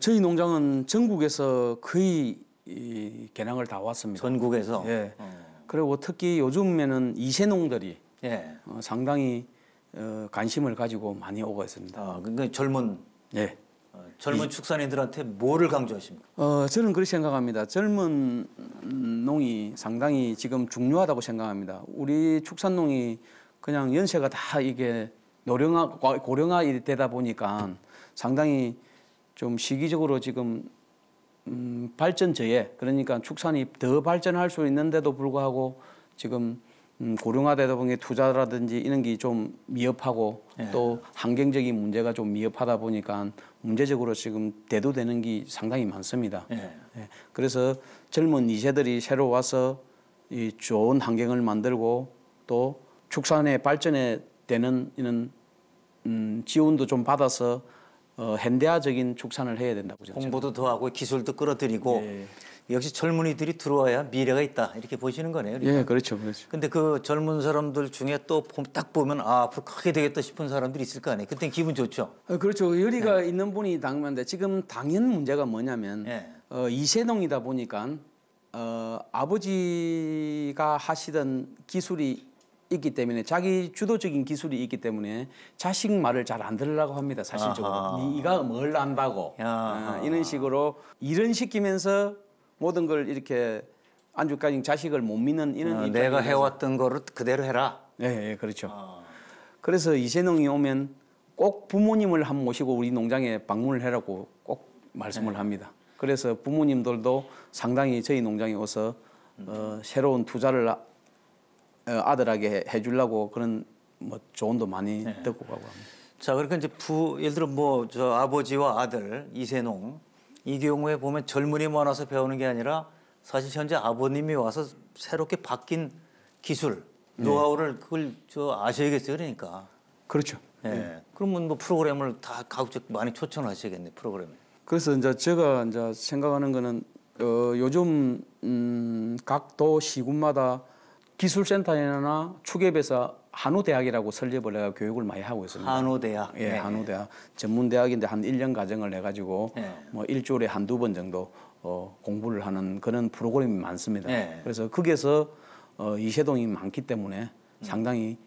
저희 농장은 전국에서 거의 이 개낭을 다 왔습니다. 전국에서. 예. 그리고 특히 요즘에는 이세농들이 예. 상당히 관심을 가지고 많이 오고 있습니다. 아, 그러니까 젊은 예. 축산인들한테 뭐를 강조하십니까? 저는 그렇게 생각합니다. 젊은 농이 상당히 지금 중요하다고 생각합니다. 우리 축산농이 그냥 연세가 다 이게 고령화 되다 보니까 상당히 좀 시기적으로 지금 발전 저해, 그러니까 축산이 더 발전할 수 있는데도 불구하고 지금 고령화되다 보니 투자라든지 이런 게 좀 미흡하고 예. 또 환경적인 문제가 좀 미흡하다 보니까 문제적으로 지금 대두되는 게 상당히 많습니다. 예. 예. 그래서 젊은 2세들이 새로 와서 이 좋은 환경을 만들고 또 축산의 발전에 되는 이런 지원도 좀 받아서 현대화적인 축산을 해야 된다고 저는 홍보도 더 하고 기술도 끌어들이고 예. 역시 젊은이들이 들어와야 미래가 있다 이렇게 보시는 거네요. 그러니까. 예, 그렇죠, 그렇죠. 근데 그 젊은 사람들 중에 또 딱 보면 아, 앞으로 크게 되겠다 싶은 사람들이 있을 거 아니에요. 그땐 기분 좋죠. 그렇죠. 열의가 있는 분이 당면데 지금 당연 문제가 뭐냐면 예. 이세농이다 보니까 아버지가 하시던 기술이 있기 때문에 자기 주도적인 기술이 있기 때문에 자식 말을 잘 안 들으려고 합니다. 사실적으로. 아하. 네가 뭘 안다고 야. 이런 식으로 일은 시키면서 모든 걸 이렇게 안주까지 자식을 못 믿는 이런 내가 입장이라서. 해왔던 거를 그대로 해라. 예, 예, 그렇죠. 아. 그래서 이세농이 오면 꼭 부모님을 한 모시고 우리 농장에 방문을 해라고 꼭 말씀을 합니다. 그래서 부모님들도 상당히 저희 농장에 와서 새로운 투자를 아들에게 해주려고 그런 뭐 조언도 많이 듣고 가고 합니다. 자, 그러니까 이제 예를 들어 뭐 저 아버지와 아들 이세농 이 경우에 보면 젊은이 많아서 배우는 게 아니라 사실 현재 아버님이 와서 새롭게 바뀐 기술, 노하우를 그걸 아셔야겠어요, 그러니까. 그렇죠. 예. 그러면 뭐 프로그램을 다 가급적 많이 초청하셔야겠네, 프로그램에. 그래서 이제 제가 이제 생각하는 거는 요즘 각 도 시군마다 기술센터나 축협에서 한우대학이라고 설립을 해가 교육을 많이 하고 있습니다. 한우대학. 예, 네. 한우대학 전문대학인데 한 1년 과정을 해가지고 네. 뭐 일주일에 한두 번 정도 공부를 하는 그런 프로그램이 많습니다. 네. 그래서 거기에서 이세동이 많기 때문에 상당히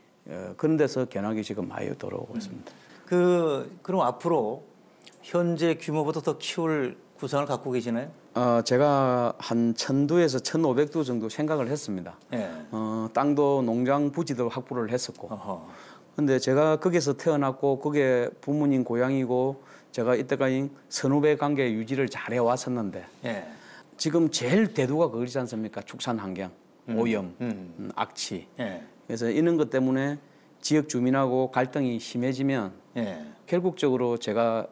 그런 데서 견학이 지금 많이 들어오고 있습니다. 그럼 앞으로 현재 규모보다 더 키울 구상을 갖고 계시나요? 제가 한 1,000두에서 1,500두 정도 생각을 했습니다. 예. 땅도 농장 부지도 확보를 했었고. 어허. 근데 제가 거기서 태어났고 그게 부모님 고향이고 제가 이때까지 선후배 관계 유지를 잘 해왔었는데 예. 지금 제일 대두가 그거지 않습니까? 축산 환경, 오염, 악취. 예. 그래서 이런 것 때문에 지역 주민하고 갈등이 심해지면 예. 결국적으로 제가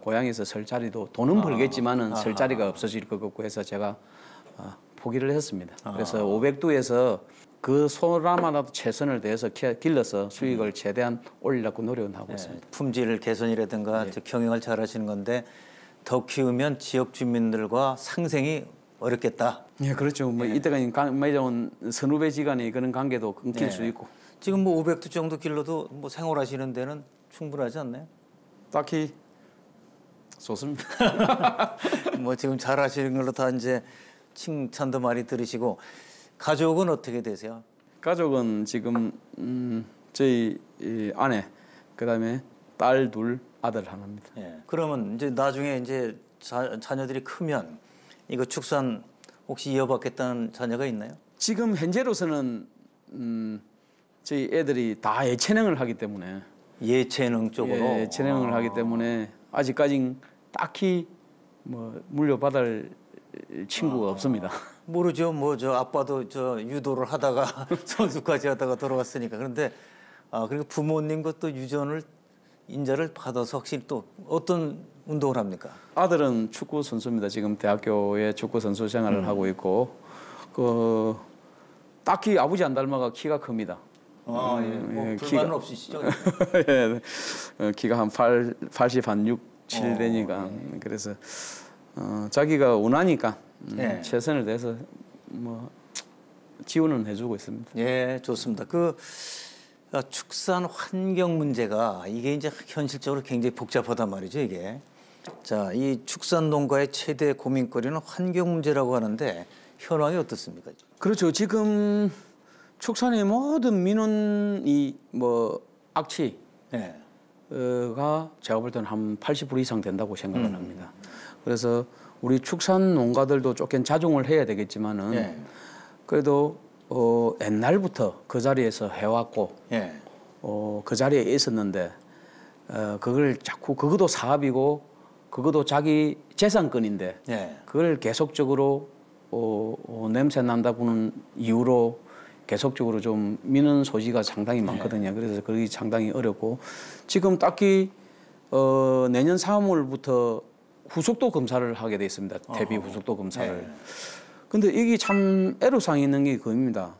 고향에서 설 자리도 돈은 벌겠지만은 설 자리가 없어질 것 같고 해서 제가 포기를 했습니다. 그래서 500두에서 그 소라마나도 최선을 다해서 길러서 수익을 최대한 올리려고 노력은 하고 있습니다. 품질 개선이라든가 경영을 잘 하시는 건데 더 키우면 지역 주민들과 상생이 어렵겠다. 예, 그렇죠. 뭐 이때까지 매번 선후배지간의 그런 관계도 끊길 수 있고. 지금 뭐 500두 정도 길러도 뭐 생활하시는 데는 충분하지 않나요? 딱히 좋습니다. 뭐 지금 잘 하시는 걸로 다 이제 칭찬도 많이 들으시고 가족은 어떻게 되세요? 가족은 지금 저희 이 아내, 그다음에 딸 둘, 아들 하나입니다. 예. 그러면 이제 나중에 이제 자녀들이 크면 이거 축산 혹시 이어받겠다는 자녀가 있나요? 지금 현재로서는 저희 애들이 다 예체능을 하기 때문에 예체능 쪽으로. 예체능을 하기 때문에 아직까지 딱히 뭐 물려받을 친구가 없습니다. 모르죠. 뭐 저 아빠도 저 유도를 하다가 선수까지 하다가 돌아갔으니까. 그런데 그리고 부모님과 또 유전을 인자를 받아서 확실히 또 어떤 운동을 합니까? 아들은 축구 선수입니다. 지금 대학교에 축구 선수 생활을 하고 있고 그 딱히 아버지 안 닮아가 키가 큽니다. 뭐 불만은 없으시죠? 예, 키가 한 80, 한 6, 7 되니까 그래서 자기가 원하니까 최선을 다해서 뭐 지원은 해주고 있습니다. 예, 좋습니다. 축산 환경 문제가 이게 이제 현실적으로 굉장히 복잡하단 말이죠, 이게. 자, 이 축산 농가의 최대 고민거리는 환경 문제라고 하는데 현황이 어떻습니까? 그렇죠. 지금 축산의 모든 민원이 뭐 악취 예. 가 제가 볼 때는 한 80% 이상 된다고 생각을 합니다. 그래서 우리 축산 농가들도 조금 자중을 해야 되겠지만은 예. 그래도 옛날부터 그 자리에서 해왔고 예. 그 자리에 있었는데 그걸 자꾸 그것도 사업이고 그것도 자기 재산권인데 예. 그걸 계속적으로 냄새 난다고는 이유로 계속적으로 좀 미는 소지가 상당히 많거든요. 그래서 그게 상당히 어렵고 지금 딱히 내년 3월부터 후속도 검사를 하게 돼 있습니다. 대비 후속도 검사를. 근데 이게 참 애로사항이 있는 게 그겁니다.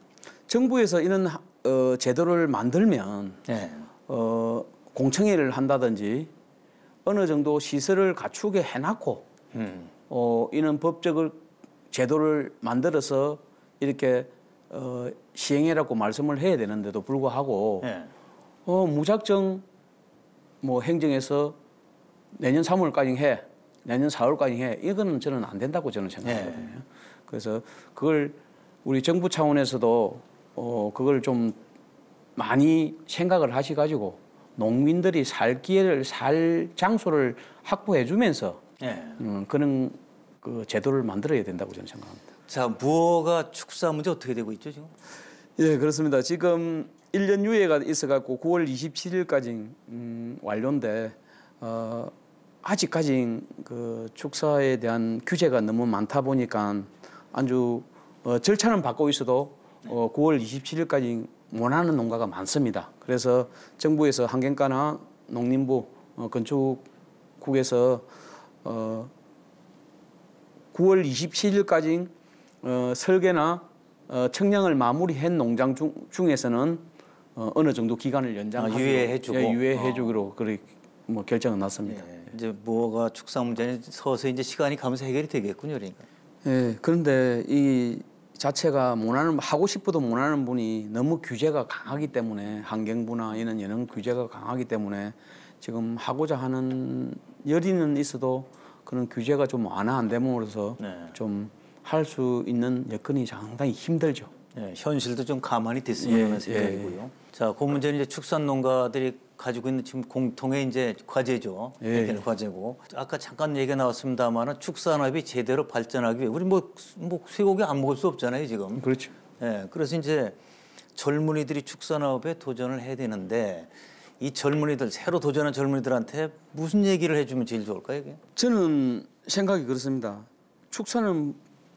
정부에서 이런 제도를 만들면 예. 공청회를 한다든지 어느 정도 시설을 갖추게 해놨고 이런 법적을 제도를 만들어서 이렇게 시행해라고 말씀을 해야 되는데도 불구하고 예. 무작정 뭐 행정에서 내년 3월까지 해, 내년 4월까지 해, 이거는 저는 안 된다고 저는 생각하거든요. 그래서 그걸 우리 정부 차원에서도 그걸 좀 많이 생각을 하셔가지고 농민들이 살 기회를 살 장소를 확보해주면서 예. 그런 그 제도를 만들어야 된다고 저는 생각합니다. 자, 무허가 축사 문제 어떻게 되고 있죠, 지금? 예, 그렇습니다. 지금 1년 유예가 있어갖고 9월 27일까지 완료인데 아직까지 그 축사에 대한 규제가 너무 많다 보니까 아주 절차는 받고 있어도 9월 27일까지 원하는 농가가 많습니다. 그래서 정부에서 환경과나 농림부, 건축국에서 9월 27일까지 설계나 청량을 마무리한 농장 중에서는 어느 정도 기간을 연장하기로 유예해주고 유예해주기로 그렇게 뭐 결정은 났습니다. 예. 이제 무허가 축사 문제는 서서히 이제 시간이 가면서 해결이 되겠군요, 그러니까. 예, 그런데 이 자체가 하고 싶어도 못하는 분이 너무 규제가 강하기 때문에 환경부나 이런 여러 규제가 강하기 때문에 지금 하고자 하는 열의는 있어도 그런 규제가 좀 완화 안 됨으로써 좀 할 수 있는 여건이 상당히 힘들죠. 예, 현실도 좀 가만히 됐으면 하는 생각이고요. 자, 그 문제는 이제 축산 농가들이 가지고 있는 지금 공통의 이제 과제죠. 해결 과제고. 아까 잠깐 얘기가 나왔습니다만은 축산업이 제대로 발전하기 위해 우리 뭐 쇠고기 안 먹을 수 없잖아요, 지금. 그렇죠. 예, 그래서 이제 젊은이들이 축산업에 도전을 해야 되는데 이 젊은이들 새로 도전한 젊은이들한테 무슨 얘기를 해주면 제일 좋을까요, 이게? 저는 생각이 그렇습니다. 축사는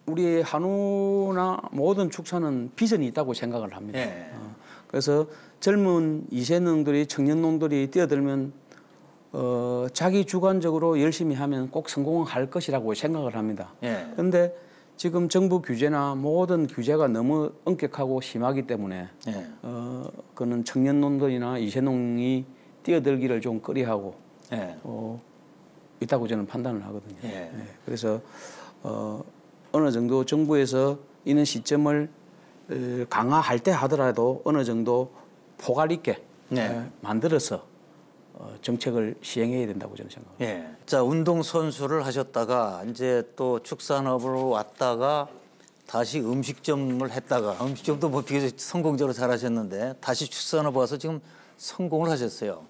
우리 한우나 모든 축사는 비전이 있다고 생각을 합니다. 예. 그래서 젊은 이세농들이 청년농들이 뛰어들면 자기 주관적으로 열심히 하면 꼭 성공할 것이라고 생각을 합니다. 그런데 지금 정부 규제나 모든 규제가 너무 엄격하고 심하기 때문에 그는 청년농들이나 이세농이 뛰어들기를 좀 꺼려하고 있다고 저는 판단을 하거든요. 그래서 어느 정도 정부에서 이런 시점을 강화할 때 하더라도 어느 정도 포괄 있게 만들어서 정책을 시행해야 된다고 저는 생각합니다. 자, 운동 선수를 하셨다가 이제 또 축산업으로 왔다가 다시 음식점을 했다가 음식점도 뭐 비교적 성공적으로 잘하셨는데 다시 축산업 와서 지금 성공을 하셨어요.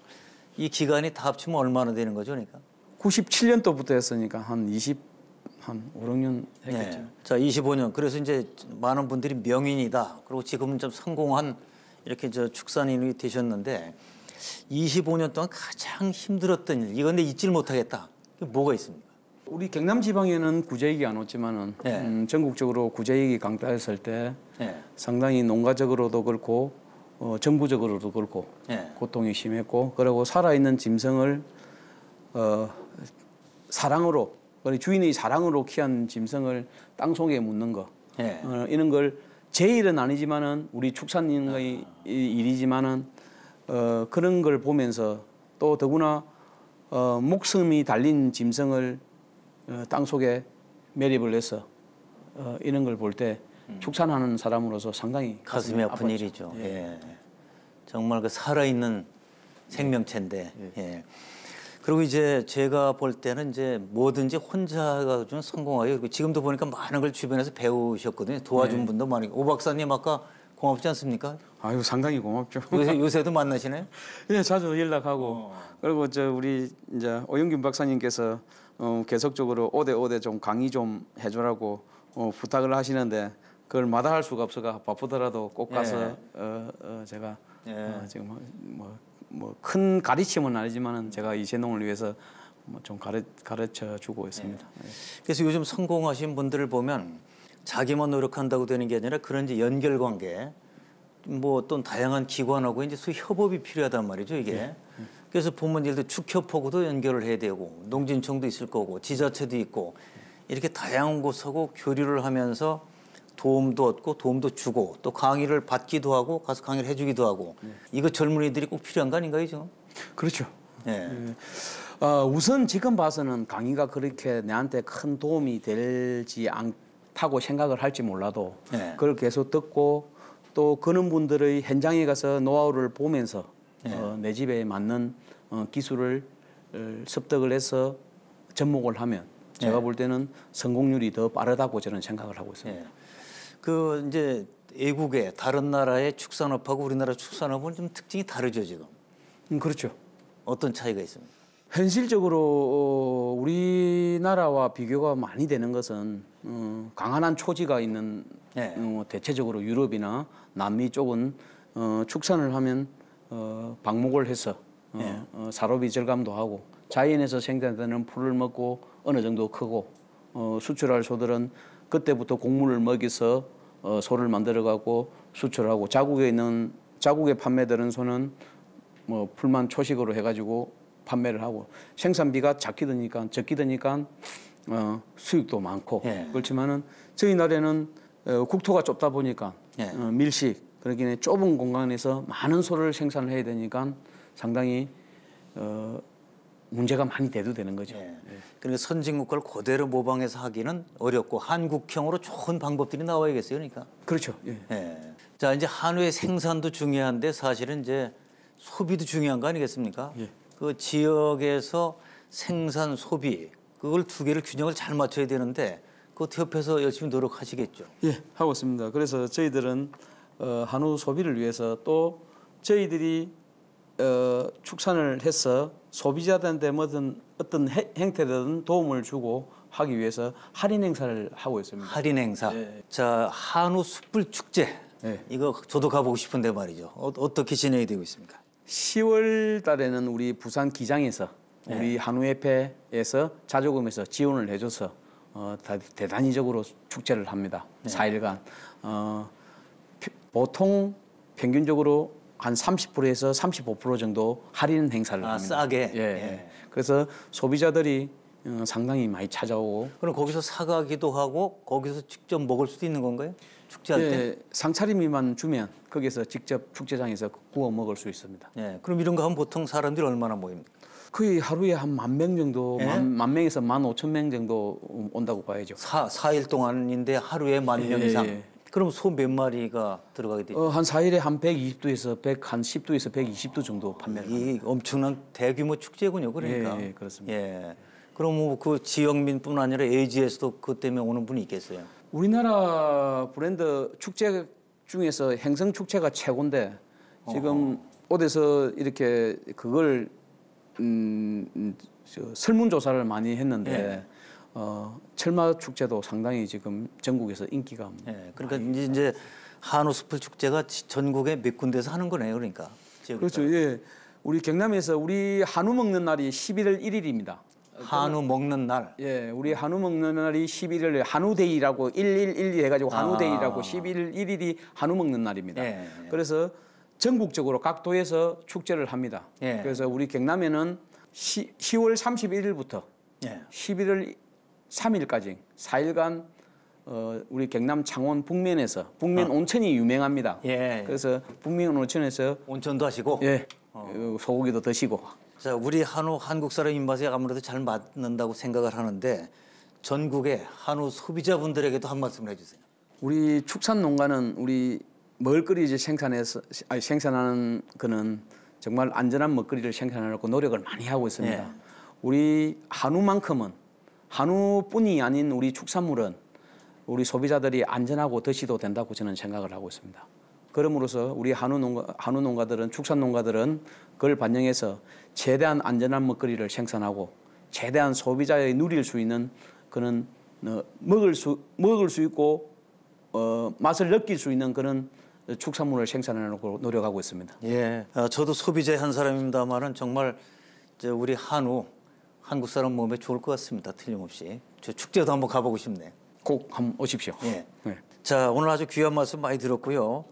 이 기간이 다 합치면 얼마나 되는 거죠, 그러니까? 97년도부터 했으니까 한 5, 6년 했겠죠. 자, 25년. 그래서 이제 많은 분들이 명인이다. 그리고 지금은 좀 성공한 이렇게 축산인이 되셨는데 25년 동안 가장 힘들었던 일, 이건 내 잊질 못하겠다. 이게 뭐가 있습니까? 우리 경남 지방에는 구제익이 안 왔지만은 전국적으로 구제익이 강타했을 때 상당히 농가적으로도 그렇고 정부적으로도 그렇고 고통이 심했고 그리고 살아있는 짐승을 사랑으로 우리 주인의 사랑으로 키운 짐승을 땅속에 묻는 거 이런 걸 제 일은 아니지만은 우리 축산인의 일이지만은 그런 걸 보면서 또 더구나 목숨이 달린 짐승을 땅속에 매립을 해서 이런 걸 볼 때 축산하는 사람으로서 상당히 가슴이 아픈 일이죠. 정말 그 살아있는 생명체인데. 그리고 이제 제가 볼 때는 이제 뭐든지 혼자가 좀 성공하게 지금도 보니까 많은 걸 주변에서 배우셨거든요. 도와준 분도 많이. 오 박사님 아까 고맙지 않습니까? 아유 상당히 고맙죠. 요새도 만나시나요? 예, 자주 연락하고 그리고 우리 이제 오영균 박사님께서 계속적으로 오대 좀 강의 좀 해주라고 부탁을 하시는데 그걸 마다할 수가 없어가 바쁘더라도 꼭 가서 제가 지금 뭐 큰 가르침은 아니지만은 제가 이재농을 위해서 좀 가르쳐 주고 있습니다. 그래서 요즘 성공하신 분들을 보면 자기만 노력한다고 되는 게 아니라 그런 이제 연결 관계, 뭐 어떤 다양한 기관하고 이제 소위 협업이 필요하단 말이죠, 이게. 그래서 보면 예를 들어 축협하고도 연결을 해야 되고 농진청도 있을 거고 지자체도 있고 이렇게 다양한 곳하고 교류를 하면서 도움도 얻고 도움도 주고 또 강의를 받기도 하고 가서 강의를 해주기도 하고 이거 젊은이들이 꼭 필요한 거 아닌가요, 지금? 그렇죠. 예. 우선 지금 봐서는 강의가 그렇게 내한테 큰 도움이 되지 않다고 생각을 할지 몰라도 그걸 계속 듣고 또 그런 분들의 현장에 가서 노하우를 보면서 내 집에 맞는 기술을 습득을 해서 접목을 하면 제가 볼 때는 성공률이 더 빠르다고 저는 생각을 하고 있습니다. 그 이제 외국의 다른 나라의 축산업하고 우리나라 축산업은 좀 특징이 다르죠, 지금. 그렇죠. 어떤 차이가 있습니까? 현실적으로 우리나라와 비교가 많이 되는 것은 강한 한 초지가 있는 대체적으로 유럽이나 남미 쪽은 축산을 하면 방목을 해서 사료비 절감도 하고 자연에서 생산되는 풀을 먹고 어느 정도 크고 수출할 소들은 그때부터 곡물을 먹여서 소를 만들어가고 수출하고 자국에 판매되는 소는 뭐 풀만 초식으로 해가지고 판매를 하고 생산비가 적게 드니까 수익도 많고 그렇지만은 저희 나라에는 국토가 좁다 보니까 밀식 그러기에 좁은 공간에서 많은 소를 생산을 해야 되니까 상당히 문제가 많이 대두되는 거죠. 그러니까 선진국가를 그대로 모방해서 하기는 어렵고 한국형으로 좋은 방법들이 나와야겠어요, 그러니까. 그렇죠. 자, 이제 한우의 생산도 중요한데 사실은 이제 소비도 중요한 거 아니겠습니까? 그 지역에서 생산, 소비 그걸 두 개를 균형을 잘 맞춰야 되는데 그것도 협회에서 열심히 노력하시겠죠. 예, 하고 있습니다. 그래서 저희들은 한우 소비를 위해서 또 저희들이 축산을 해서 소비자들한테 뭐든 어떤 행태든 도움을 주고 하기 위해서 할인 행사를 하고 있습니다. 할인 행사. 자, 한우 숯불 축제. 이거 저도 가보고 싶은데 말이죠. 어떻게 진행이 되고 있습니까? 10월 달에는 우리 부산 기장에서 우리 한우협회에서 자조금에서 지원을 해줘서 대단히적으로 축제를 합니다. 4일간. 보통 평균적으로 한 30%에서 35% 정도 할인 행사를 합니다. 싸게. 그래서 소비자들이 상당히 많이 찾아오고. 그럼 거기서 사가기도 하고 거기서 직접 먹을 수도 있는 건가요? 축제할 때? 상차림비만 주면 거기서 직접 축제장에서 구워 먹을 수 있습니다. 그럼 이런 거 하면 보통 사람들이 얼마나 모입니까? 거의 하루에 한 10,000명 정도, 10,000명에서 15,000명 정도 온다고 봐야죠. 4일 동안인데 하루에 10,000명 이상. 그럼 소 몇 마리가 들어가게 되죠? 한 4일에 한 120도에서 110도에서 120도 정도 판매를 합니다. 이 엄청난 대규모 축제군요, 그러니까. 그렇습니다. 그럼 뭐 그 지역민뿐 아니라 AG에서도 그것 때문에 오는 분이 있겠어요? 우리나라 브랜드 축제 중에서 행성 축제가 최고인데 지금 어디서 이렇게 그걸 설문조사를 많이 했는데 철마 축제도 상당히 지금 전국에서 인기가. 그러니까 이제 한우 숯불 축제가 전국에 몇 군데서 하는 거네요, 그러니까. 그렇죠. 우리 경남에서 우리 한우 먹는 날이 11월 1일입니다. 한우 먹는 날. 우리 한우 먹는 날이 11일 한우데이라고 1112 해가지고 한우데이라고 11월 1일이 한우 먹는 날입니다. 그래서 전국적으로 각 도에서 축제를 합니다. 그래서 우리 경남에는 10월 31일부터 11월 3일까지 4일간 우리 경남 창원 북면에서 북면 온천이 유명합니다. 그래서 북면 온천에서 온천도 하시고 소고기도 드시고. 자, 우리 한우 한국 사람 입맛에 아무래도 잘 맞는다고 생각을 하는데 전국의 한우 소비자분들에게도 한 말씀을 해주세요. 우리 축산 농가는 우리 먹을거리 생산하는 거는 정말 안전한 먹거리를 생산하려고 노력을 많이 하고 있습니다. 우리 한우만큼은 한우뿐이 아닌 우리 축산물은 우리 소비자들이 안전하고 드셔도 된다고 저는 생각을 하고 있습니다. 그럼으로써 우리 한우 농가들은 축산 농가들은 그걸 반영해서 최대한 안전한 먹거리를 생산하고 최대한 소비자의 누릴 수 있는 그런 먹을 수 있고 맛을 느낄 수 있는 그런 축산물을 생산하려고 노력하고 있습니다. 예, 저도 소비자의 한 사람입니다만은 정말 우리 한우 한국 사람 몸에 좋을 것 같습니다. 틀림없이. 저 축제도 한번 가보고 싶네요. 꼭 한번 오십시오. 예. 네. 자, 오늘 아주 귀한 말씀 많이 들었고요.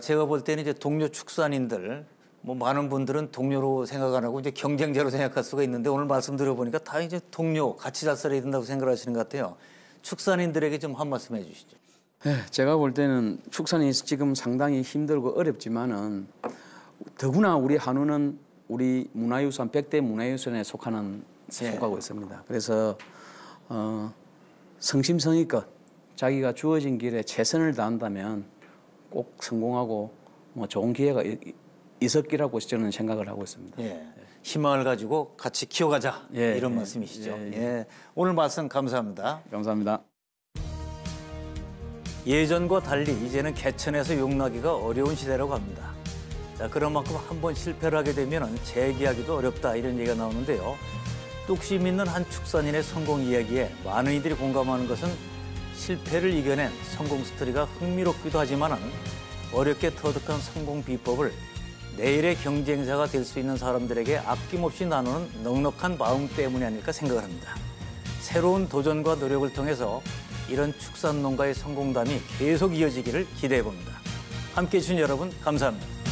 제가 볼 때는 이제 동료 축산인들, 뭐 많은 분들은 동료로 생각 안 하고 이제 경쟁자로 생각할 수가 있는데 오늘 말씀 들어보니까 다 이제 동료, 같이 잘 살아야 된다고 생각하시는 것 같아요. 축산인들에게 좀 한 말씀 해주시죠. 네, 제가 볼 때는 축산이 지금 상당히 힘들고 어렵지만은 더구나 우리 한우는 우리 문화유산 100대 문화유산에 속하고 있습니다. 그래서 성심성의껏 자기가 주어진 길에 최선을 다한다면 꼭 성공하고 뭐 좋은 기회가 있었기라고 저는 생각을 하고 있습니다. 예. 희망을 가지고 같이 키워가자 이런 말씀이시죠. 예. 오늘 말씀 감사합니다. 감사합니다. 예전과 달리 이제는 개천에서 용나기가 어려운 시대라고 합니다. 자, 그런 만큼 한번 실패를 하게 되면 재기하기도 어렵다 이런 얘기가 나오는데요. 뚝심 있는 한 축산인의 성공 이야기에 많은 이들이 공감하는 것은 실패를 이겨낸 성공 스토리가 흥미롭기도 하지만 어렵게 터득한 성공 비법을 내일의 경쟁자가 될 수 있는 사람들에게 아낌없이 나누는 넉넉한 마음 때문이 아닐까 생각을 합니다. 새로운 도전과 노력을 통해서 이런 축산 농가의 성공담이 계속 이어지기를 기대해 봅니다. 함께해 주신 여러분 감사합니다.